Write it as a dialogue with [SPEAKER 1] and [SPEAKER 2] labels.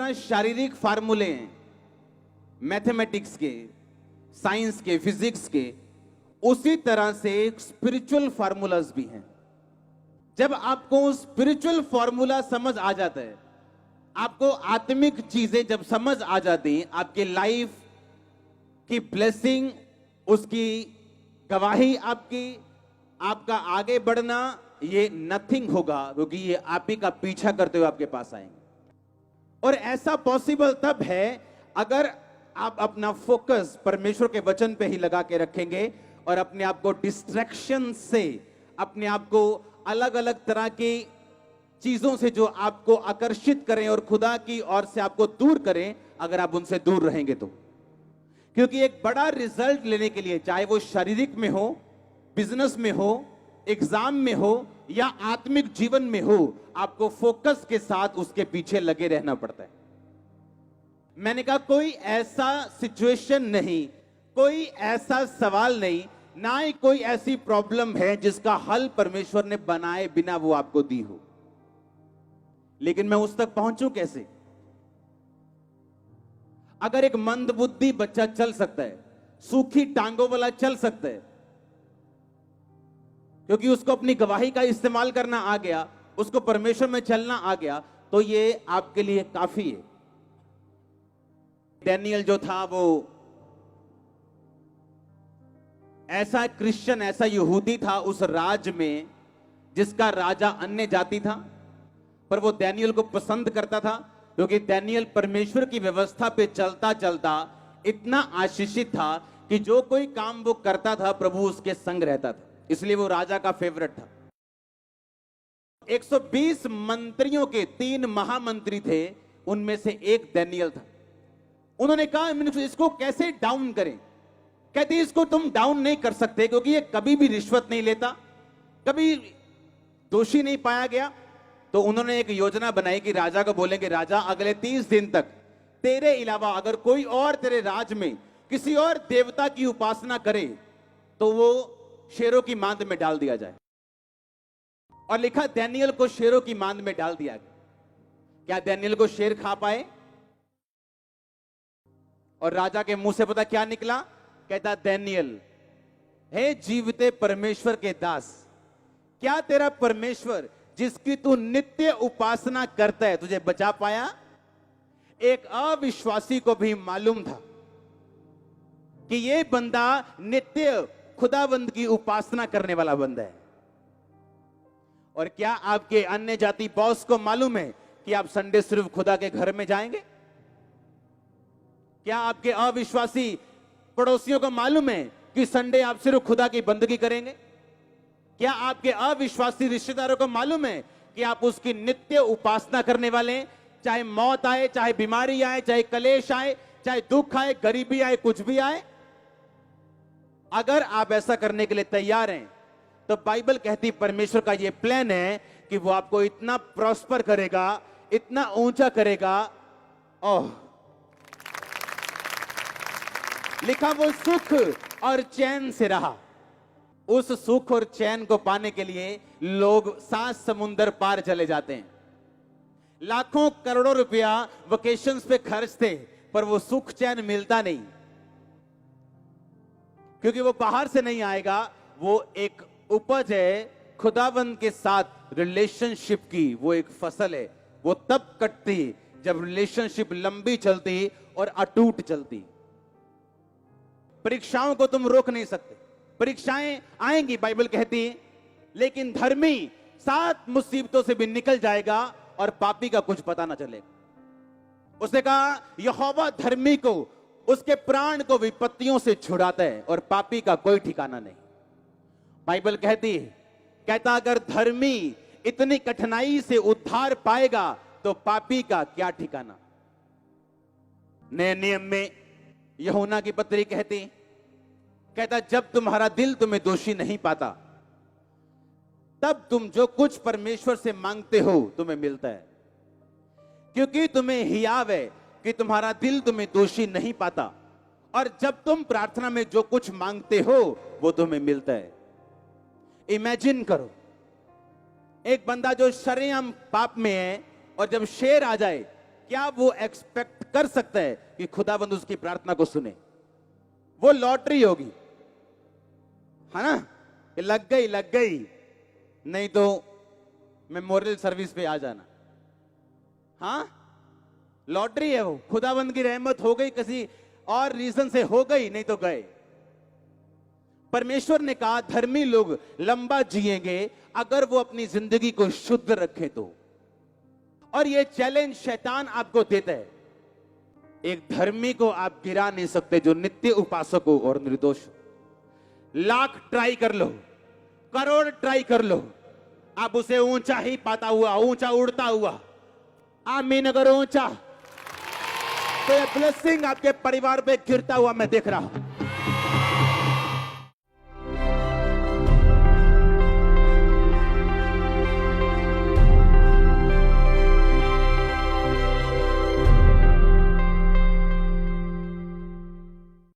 [SPEAKER 1] तरह शारीरिक फार्मूले हैं, मैथमेटिक्स के, साइंस के, फिजिक्स के, उसी तरह से स्पिरिचुअल फार्मूलाज भी हैं। जब आपको स्पिरिचुअल फार्मूला समझ आ जाता है, आपको आत्मिक चीजें जब समझ आ जाती हैं, आपकी लाइफ की ब्लेसिंग, उसकी गवाही, आपका आगे बढ़ना, ये नथिंग होगा, क्योंकि ये आप ही का पीछा करते हुए आपके पास आएंगे। और ऐसा पॉसिबल तब है अगर आप अपना फोकस परमेश्वर के वचन पे ही लगा के रखेंगे और अपने आप को डिस्ट्रैक्शन से, अपने आप को अलग अलग तरह की चीजों से जो आपको आकर्षित करें और खुदा की ओर से आपको दूर करें, अगर आप उनसे दूर रहेंगे तो। क्योंकि एक बड़ा रिजल्ट लेने के लिए, चाहे वो शारीरिक में हो, बिजनेस में हो, एग्जाम में हो या आत्मिक जीवन में हो, आपको फोकस के साथ उसके पीछे लगे रहना पड़ता है। मैंने कहा कोई ऐसा सिचुएशन नहीं, कोई ऐसा सवाल नहीं, ना ही कोई ऐसी प्रॉब्लम है जिसका हल परमेश्वर ने बनाए बिना वो आपको दी हो। लेकिन मैं उस तक पहुंचूं कैसे? अगर एक मंदबुद्धि बच्चा चल सकता है, सूखी टांगों वाला चल सकता है, क्योंकि उसको अपनी गवाही का इस्तेमाल करना आ गया, उसको परमेश्वर में चलना आ गया, तो ये आपके लिए काफी है। डैनियल जो था, वो ऐसा क्रिश्चियन, ऐसा यहूदी था उस राज में जिसका राजा अन्य जाति था, पर वो डैनियल को पसंद करता था, क्योंकि डैनियल परमेश्वर की व्यवस्था पे चलता चलता इतना आशीषित था कि जो कोई काम वो करता था प्रभु उसके संग रहता था, इसलिए वो राजा का फेवरेट था। 120 मंत्रियों के 3 महामंत्री थे, उनमें से एक डैनियल था। उन्होंने कहा इसको कैसे डाउन करें? कहते इसको तुम डाउन नहीं कर सकते, क्योंकि ये कभी भी रिश्वत नहीं लेता, कभी दोषी नहीं पाया गया। तो उन्होंने एक योजना बनाई कि राजा को बोलेंगे, राजा अगले 30 दिन तक तेरे अलावा अगर कोई और तेरे राज में किसी और देवता की उपासना करे तो वो शेरों की मांद में डाल दिया जाए। और लिखा डैनियल को शेरों की मांद में डाल दिया गया। क्या डैनियल को शेर खा पाए? और राजा के मुंह से पता क्या निकला? कहता, डैनियल, हे जीवते परमेश्वर के दास, क्या तेरा परमेश्वर जिसकी तू नित्य उपासना करता है तुझे बचा पाया? एक अविश्वासी को भी मालूम था कि ये बंदा नित्य खुदावंद की उपासना करने वाला बंदा है। और क्या आपके अन्य जाति बॉस को मालूम है कि आप संडे सिर्फ खुदा के घर में जाएंगे? क्या आपके अविश्वासी पड़ोसियों को मालूम है कि संडे आप सिर्फ खुदा की बंदगी करेंगे? क्या आपके अविश्वासी रिश्तेदारों को मालूम है कि आप उसकी नित्य उपासना करने वाले हैं? चाहे मौत आए, चाहे बीमारी आए, चाहे कलेश आए, चाहे दुख आए, गरीबी आए, कुछ भी आए, अगर आप ऐसा करने के लिए तैयार हैं तो बाइबल कहती परमेश्वर का यह प्लान है कि वो आपको इतना प्रॉस्पर करेगा, इतना ऊंचा करेगा। ओह, लिखा वो सुख और चैन से रहा। उस सुख और चैन को पाने के लिए लोग 7 समुंदर पार चले जाते हैं, लाखों करोड़ों रुपया वेकेशंस पे खर्चते, पर वो सुख चैन मिलता नहीं, क्योंकि वो बाहर से नहीं आएगा। वो एक उपज है खुदावंद के साथ रिलेशनशिप की, वो एक फसल है। वो तब कटती जब रिलेशनशिप लंबी चलती और अटूट चलती। परीक्षाओं को तुम रोक नहीं सकते, परीक्षाएं आएंगी बाइबल कहती है, लेकिन धर्मी 7 मुसीबतों से भी निकल जाएगा और पापी का कुछ पता ना चलेगा। उसने कहा यहोवा धर्मी को, उसके प्राण को विपत्तियों से छुड़ाता है और पापी का कोई ठिकाना नहीं। बाइबल कहती है, कहता अगर धर्मी इतनी कठिनाई से उद्धार पाएगा तो पापी का क्या ठिकाना। नए नियम में यूहन्ना की पत्री कहती, कहता जब तुम्हारा दिल तुम्हें दोषी नहीं पाता तब तुम जो कुछ परमेश्वर से मांगते हो तुम्हें मिलता है, क्योंकि तुम्हें हियाव है कि तुम्हारा दिल तुम्हें दोषी नहीं पाता, और जब तुम प्रार्थना में जो कुछ मांगते हो वो तुम्हें मिलता है। इमेजिन करो एक बंदा जो शरेआम पाप में है, और जब शेर आ जाए क्या वो एक्सपेक्ट कर सकता है कि खुदाबंद उसकी प्रार्थना को सुने? वो लॉटरी होगी, है ना, कि लग गई, नहीं तो मेमोरियल सर्विस पे आ जाना। हाँ, लॉटरी है वो। खुदाबंद की रहमत हो गई, किसी और रीजन से हो गई, नहीं तो गए। परमेश्वर ने कहा धर्मी लोग लंबा जिएंगे अगर वो अपनी जिंदगी को शुद्ध रखें तो। और ये चैलेंज शैतान आपको देता है। एक धर्मी को आप गिरा नहीं सकते जो नित्य उपासक हो और निर्दोष हो। लाख ट्राई कर लो, करोड़ ट्राई कर लो, आप उसे ऊंचा ही पाता हुआ, ऊंचा उड़ता हुआ। आमीन। अगर ऊंचा, तो ये ब्लेसिंग आपके परिवार पे गिरता हुआ मैं देख रहा हूं।